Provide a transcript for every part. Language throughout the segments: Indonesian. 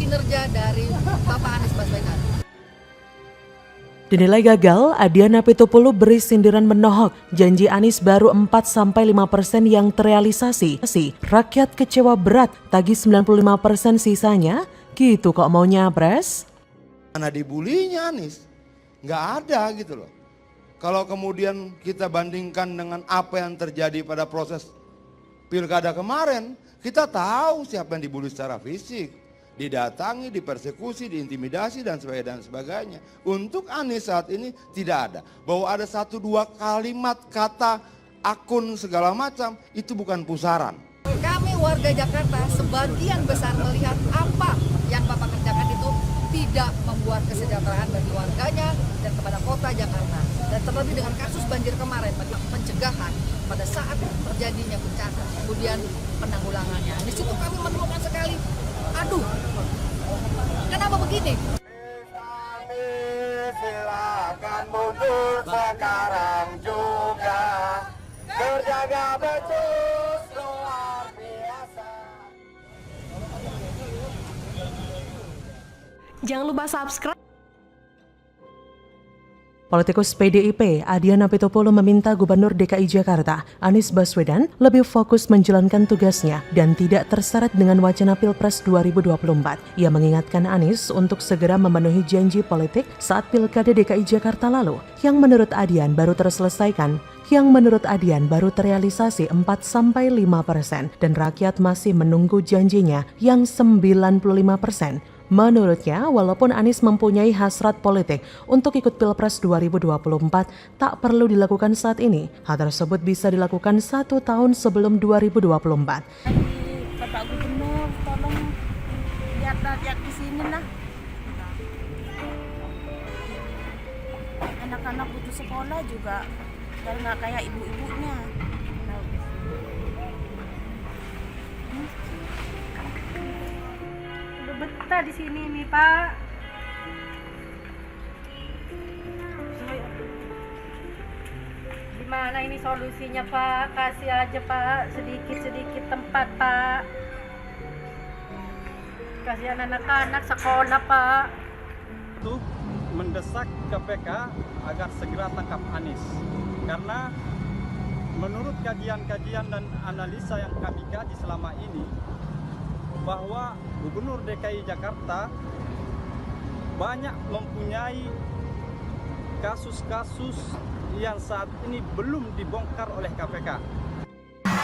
kinerja dari Bapak Anies Baswedan. Dinilai gagal, Adiana Pitupulu beri sindiran menohok janji Anies baru 4-5% yang terrealisasi. Rakyat kecewa berat, tagih 95% sisanya, gitu kok maunya pres? Mana dibulinya Anies? Nggak ada gitu loh. Kalau kemudian kita bandingkan dengan apa yang terjadi pada proses pilkada kemarin, kita tahu siapa yang dibully secara fisik. Didatangi, dipersekusi, diintimidasi dan sebagainya. Untuk Anies saat ini tidak ada. Bahwa ada 1-2 kalimat kata akun segala macam itu bukan pusaran. Kami warga Jakarta sebagian besar melihat apa yang Bapak kerjakan itu tidak membuat kesejahteraan bagi warganya dan kepada kota Jakarta. Dan terlebih dengan kasus banjir kemarin, pencegahan pada saat terjadinya bencana, kemudian penanggulangannya. Di situ kami menemukan sekali, aduh, kenapa begini? Silakan mundur sekarang juga, berjaga becus luar biasa. Jangan lupa subscribe. Politikus PDIP Adiana Pitupulu meminta Gubernur DKI Jakarta Anies Baswedan lebih fokus menjalankan tugasnya dan tidak terseret dengan wacana Pilpres 2024. Ia mengingatkan Anies untuk segera memenuhi janji politik saat Pilkada DKI Jakarta lalu, yang menurut Adian baru terrealisasi 4-5% dan rakyat masih menunggu janjinya yang 95%. Menurutnya, walaupun Anies mempunyai hasrat politik untuk ikut Pilpres 2024, tak perlu dilakukan saat ini. Hal tersebut bisa dilakukan 1 tahun sebelum 2024. Bapak Gubernur, tolong lihat di sini lah. Anak-anak butuh sekolah juga, dan nggak kayak ibu-ibunya. Betah di sini nih Pak. Gimana ini solusinya Pak? Kasih aja Pak sedikit-sedikit tempat Pak. Kasihan anak-anak sekolah Pak. Untuk mendesak KPK agar segera tangkap Anies, karena menurut kajian-kajian dan analisa yang kami kaji selama ini, bahwa Gubernur DKI Jakarta banyak mempunyai kasus-kasus yang saat ini belum dibongkar oleh KPK.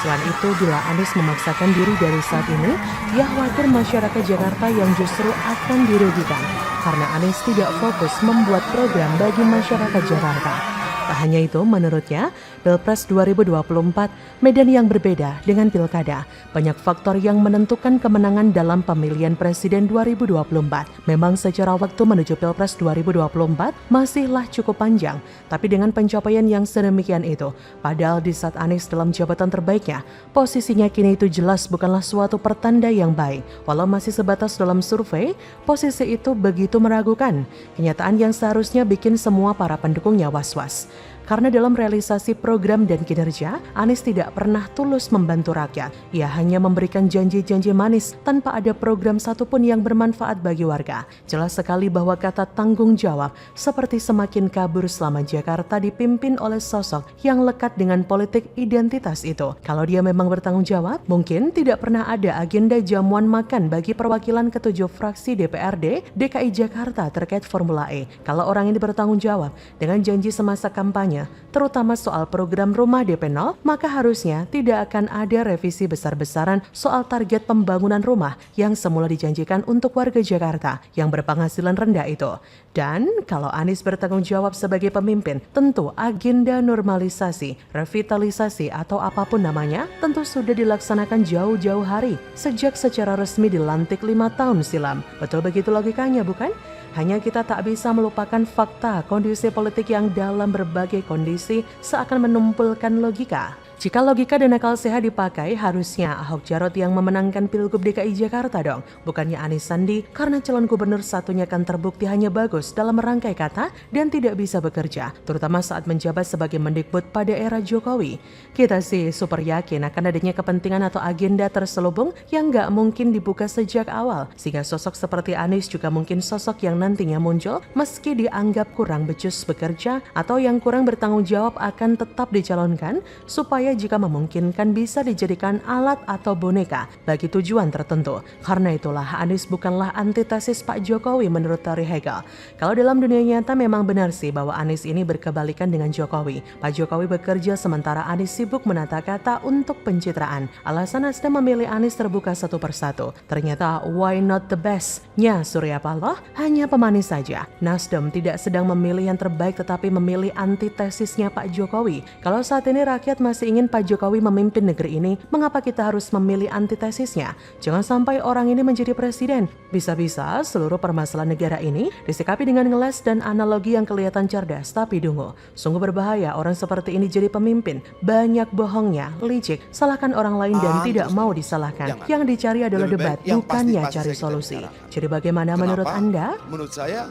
Selain itu, bila Anies memaksakan diri dari saat ini, ia khawatir masyarakat Jakarta yang justru akan dirugikan karena Anies tidak fokus membuat program bagi masyarakat Jakarta. Tak hanya itu, menurutnya, Pilpres 2024 medan yang berbeda dengan Pilkada. Banyak faktor yang menentukan kemenangan dalam pemilihan Presiden 2024. Memang secara waktu menuju Pilpres 2024 masihlah cukup panjang, tapi dengan pencapaian yang sedemikian itu, padahal di saat Anies dalam jabatan terbaiknya, posisinya kini itu jelas bukanlah suatu pertanda yang baik. Walau masih sebatas dalam survei, posisi itu begitu meragukan. Kenyataan yang seharusnya bikin semua para pendukungnya was-was. Karena dalam realisasi program dan kinerja, Anies tidak pernah tulus membantu rakyat. Ia hanya memberikan janji-janji manis tanpa ada program satupun yang bermanfaat bagi warga. Jelas sekali bahwa kata tanggung jawab seperti semakin kabur selama Jakarta dipimpin oleh sosok yang lekat dengan politik identitas itu. Kalau dia memang bertanggung jawab, mungkin tidak pernah ada agenda jamuan makan bagi perwakilan ketujuh fraksi DPRD DKI Jakarta terkait Formula E. Kalau orang ini bertanggung jawab dengan janji semasa kampanye, terutama soal program rumah DP 0, maka harusnya tidak akan ada revisi besar-besaran soal target pembangunan rumah yang semula dijanjikan untuk warga Jakarta yang berpenghasilan rendah itu. Dan kalau Anies bertanggung jawab sebagai pemimpin, tentu agenda normalisasi, revitalisasi atau apapun namanya, tentu sudah dilaksanakan jauh-jauh hari sejak secara resmi dilantik 5 tahun silam. Betul begitu logikanya, bukan? Hanya kita tak bisa melupakan fakta kondisi politik yang dalam berbagai kondisi seakan menumpulkan logika. Jika logika dan akal sehat dipakai, harusnya Ahok Jarot yang memenangkan Pilgub DKI Jakarta dong, bukannya Anies Sandi, karena calon gubernur satunya kan terbukti hanya bagus dalam merangkai kata dan tidak bisa bekerja, terutama saat menjabat sebagai Mendikbud pada era Jokowi. Kita sih super yakin akan adanya kepentingan atau agenda terselubung yang nggak mungkin dibuka sejak awal, sehingga sosok seperti Anies juga mungkin sosok yang nantinya muncul meski dianggap kurang becus bekerja atau yang kurang bertanggung jawab akan tetap dicalonkan supaya jika memungkinkan bisa dijadikan alat atau boneka bagi tujuan tertentu. Karena itulah Anies bukanlah antitesis Pak Jokowi menurut teori Hegel. Kalau dalam dunia nyata memang benar sih bahwa Anies ini berkebalikan dengan Jokowi. Pak Jokowi bekerja sementara Anies sibuk menata kata untuk pencitraan. Alasan Nasdem memilih Anies terbuka satu persatu. Ternyata why not the best-nya Surya Paloh hanya pemanis saja. Nasdem tidak sedang memilih yang terbaik tetapi memilih antitesisnya Pak Jokowi. Kalau saat ini rakyat masih ingin Pak Jokowi memimpin negeri ini, mengapa kita harus memilih antitesisnya? Jangan sampai orang ini menjadi presiden. Bisa-bisa seluruh permasalahan negara ini disikapi dengan ngeles dan analogi yang kelihatan cerdas tapi dungu. Sungguh berbahaya orang seperti ini jadi pemimpin. Banyak bohongnya, licik, salahkan orang lain dan tidak mau disalahkan. Jangan. Yang dicari adalah Lebih debat, baik yang bukannya pasti-pasti cari saya kita solusi. bicarakan. Jadi bagaimana menurut Kenapa? Anda? Menurut saya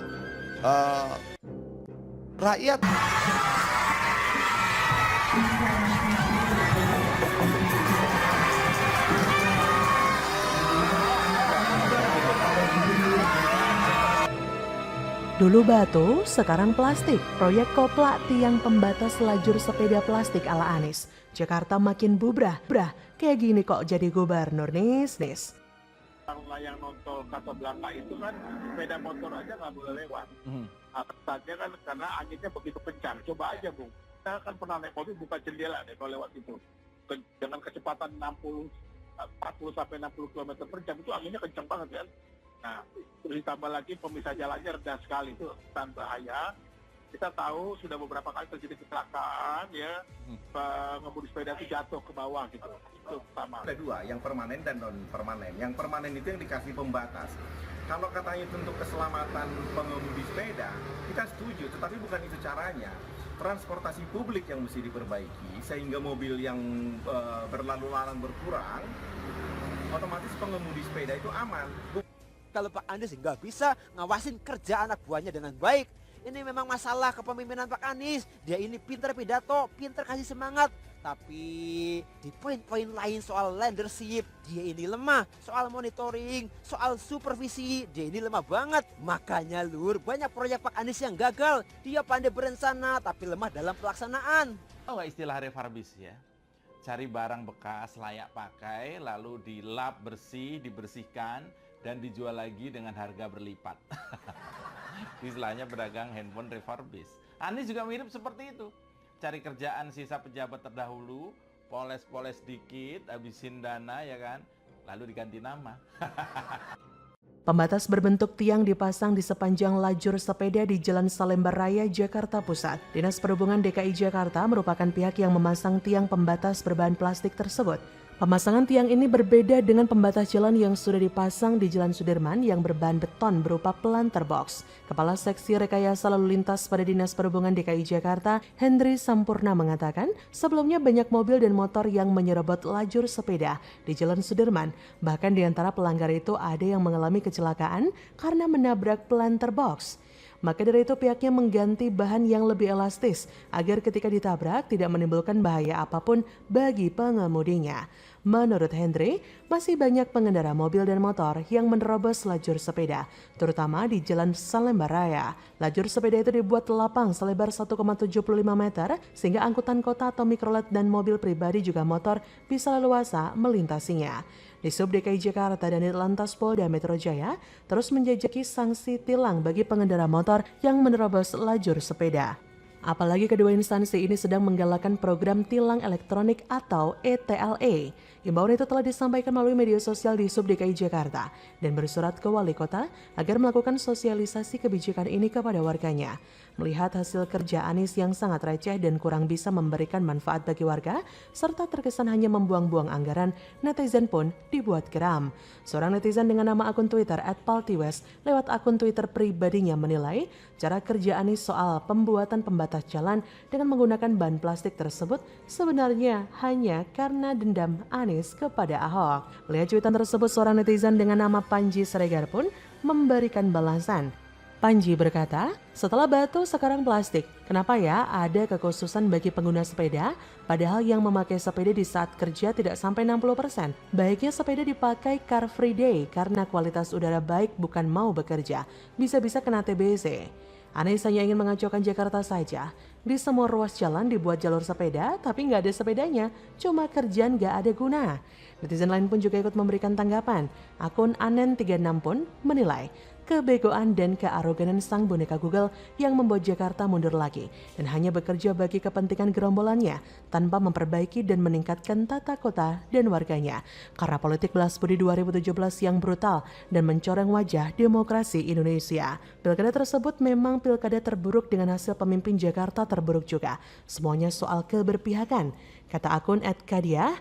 rakyat Dulu batu, sekarang plastik. Proyek Koplak tiang pembatas lajur sepeda plastik ala Anies. Jakarta makin bubrah. Kayak gini kok jadi gubernur, nis. Yang nonton Casablanca itu kan sepeda motor aja nggak boleh lewat. Alasannya kan karena anginnya begitu kencang. Coba aja Bung, kita kan pernah naik mobil buka jendela deh kalau lewat itu. Dengan kecepatan 40 sampai 60 km per jam itu anginnya kencang banget kan. Nah, terus ditambah lagi pemisah jalannya rendah sekali, itu sangat bahaya. Kita tahu sudah beberapa kali terjadi kecelakaan ya, pengemudi sepeda itu jatuh ke bawah gitu. Itu pertama. Ada dua, yang permanen dan non permanen. Yang permanen itu yang dikasih pembatas. Kalau katanya itu untuk keselamatan pengemudi sepeda, kita setuju, tetapi bukan itu caranya. Transportasi publik yang mesti diperbaiki sehingga mobil yang berlalu lalang berkurang, otomatis pengemudi sepeda itu aman. Kalau Pak Anies nggak bisa ngawasin kerja anak buahnya dengan baik. Ini memang masalah kepemimpinan Pak Anies. Dia ini pintar pidato, pintar kasih semangat. Tapi di poin-poin lain soal leadership, dia ini lemah. Soal monitoring, soal supervisi, dia ini lemah banget. Makanya Lur, banyak proyek Pak Anies yang gagal. Dia pandai berencana tapi lemah dalam pelaksanaan. Oh nggak istilah refarbis ya? Cari barang bekas layak pakai, lalu dilap bersih, dibersihkan, dan dijual lagi dengan harga berlipat. Istilahnya pedagang handphone refurbish. Anies juga mirip seperti itu. Cari kerjaan sisa pejabat terdahulu, poles-poles dikit, habisin dana ya kan, lalu diganti nama. Pembatas berbentuk tiang dipasang di sepanjang lajur sepeda di Jalan Salembar Raya, Jakarta Pusat. Dinas Perhubungan DKI Jakarta merupakan pihak yang memasang tiang pembatas berbahan plastik tersebut. Pemasangan tiang ini berbeda dengan pembatas jalan yang sudah dipasang di Jalan Sudirman yang berbahan beton berupa planter box. Kepala Seksi Rekayasa Lalu Lintas pada Dinas Perhubungan DKI Jakarta, Hendri Sampurna mengatakan, sebelumnya banyak mobil dan motor yang menyerobot lajur sepeda di Jalan Sudirman. Bahkan di antara pelanggar itu ada yang mengalami kecelakaan karena menabrak planter box. Maka dari itu pihaknya mengganti bahan yang lebih elastis agar ketika ditabrak tidak menimbulkan bahaya apapun bagi pengemudinya. Menurut Hendri, masih banyak pengendara mobil dan motor yang menerobos lajur sepeda, terutama di Jalan Salembar Raya. Lajur sepeda itu dibuat lapang selebar 1,75 meter sehingga angkutan kota atau mikrolet dan mobil pribadi juga motor bisa leluasa melintasinya. Di Sub DKI Jakarta dan Lantas Polda Metro Jaya terus menjajaki sanksi tilang bagi pengendara motor yang menerobos lajur sepeda. Apalagi kedua instansi ini sedang menggalakkan program tilang elektronik atau ETLE. Imbauan itu telah disampaikan melalui media sosial di Sub DKI Jakarta dan bersurat ke Wali Kota agar melakukan sosialisasi kebijakan ini kepada warganya. Melihat hasil kerja Anies yang sangat receh dan kurang bisa memberikan manfaat bagi warga, serta terkesan hanya membuang-buang anggaran, netizen pun dibuat geram. Seorang netizen dengan nama akun Twitter @paltiwes lewat akun Twitter pribadinya menilai cara kerja Anies soal pembuatan pembatas pembatas jalan dengan menggunakan ban plastik tersebut sebenarnya hanya karena dendam Anies kepada Ahok. Melihat cuitan tersebut, seorang netizen dengan nama Panji Siregar pun memberikan balasan. Panji berkata, setelah batu sekarang plastik, kenapa ya ada kekhususan bagi pengguna sepeda? Padahal yang memakai sepeda di saat kerja tidak sampai 60%. Baiknya sepeda dipakai car free day karena kualitas udara baik bukan mau bekerja. Bisa-bisa kena TBC. Anies hanya ingin mengacaukan Jakarta saja. Di semua ruas jalan dibuat jalur sepeda, tapi nggak ada sepedanya. Cuma kerjaan nggak ada guna. Netizen lain pun juga ikut memberikan tanggapan. Akun Anen36 pun menilai kebegoan dan kearoganan sang boneka Google yang membuat Jakarta mundur lagi dan hanya bekerja bagi kepentingan gerombolannya tanpa memperbaiki dan meningkatkan tata kota dan warganya. Karena politik balas budi 2017 yang brutal dan mencoreng wajah demokrasi Indonesia. Pilkada tersebut memang pilkada terburuk dengan hasil pemimpin Jakarta terburuk juga. Semuanya soal keberpihakan. Kata akun @kadiah,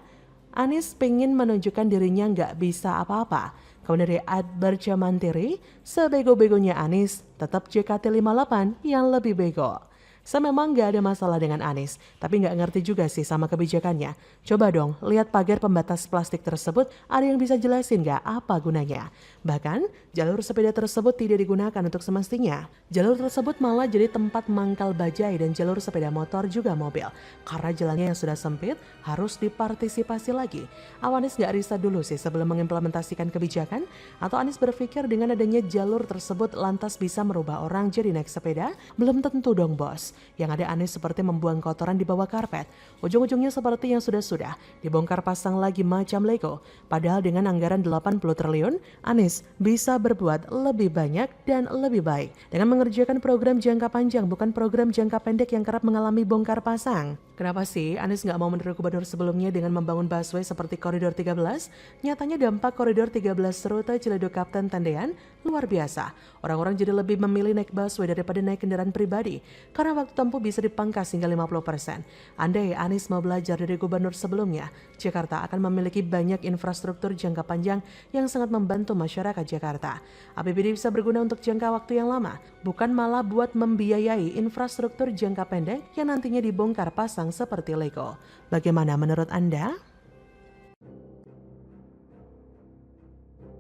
Anies pengen menunjukkan dirinya nggak bisa apa-apa. Kemudian dari Adbarca Mantiri, sebego-begonya Anies, tetap JKT58 yang lebih bego. Saya memang gak ada masalah dengan Anies, tapi gak ngerti juga sih sama kebijakannya. Coba dong, lihat pagar pembatas plastik tersebut, ada yang bisa jelasin gak apa gunanya? Bahkan, jalur sepeda tersebut tidak digunakan untuk semestinya. Jalur tersebut malah jadi tempat mangkal bajai dan jalur sepeda motor juga mobil. Karena jalannya yang sudah sempit, harus dipartisipasi lagi. Anies gak risau dulu sih sebelum mengimplementasikan kebijakan? Atau Anies berpikir dengan adanya jalur tersebut lantas bisa merubah orang jadi naik sepeda? Belum tentu dong bos. Yang ada Anies seperti membuang kotoran di bawah karpet. Ujung-ujungnya seperti yang sudah-sudah, dibongkar pasang lagi macam Lego. Padahal dengan anggaran 80 triliun, Anies bisa berbuat lebih banyak dan lebih baik. Dengan mengerjakan program jangka panjang, bukan program jangka pendek yang kerap mengalami bongkar pasang. Kenapa sih Anies nggak mau meniru gubernur sebelumnya dengan membangun busway seperti Koridor 13? Nyatanya dampak Koridor 13 rute Ciledug Kapten Tendean luar biasa. Orang-orang jadi lebih memilih naik busway daripada naik kendaraan pribadi. Karena waktu tempuh bisa dipangkas hingga 50%. Andai Anies mau belajar dari gubernur sebelumnya, Jakarta akan memiliki banyak infrastruktur jangka panjang yang sangat membantu masyarakat Jakarta. APBD bisa berguna untuk jangka waktu yang lama, bukan malah buat membiayai infrastruktur jangka pendek yang nantinya dibongkar pasang seperti Lego. Bagaimana menurut Anda?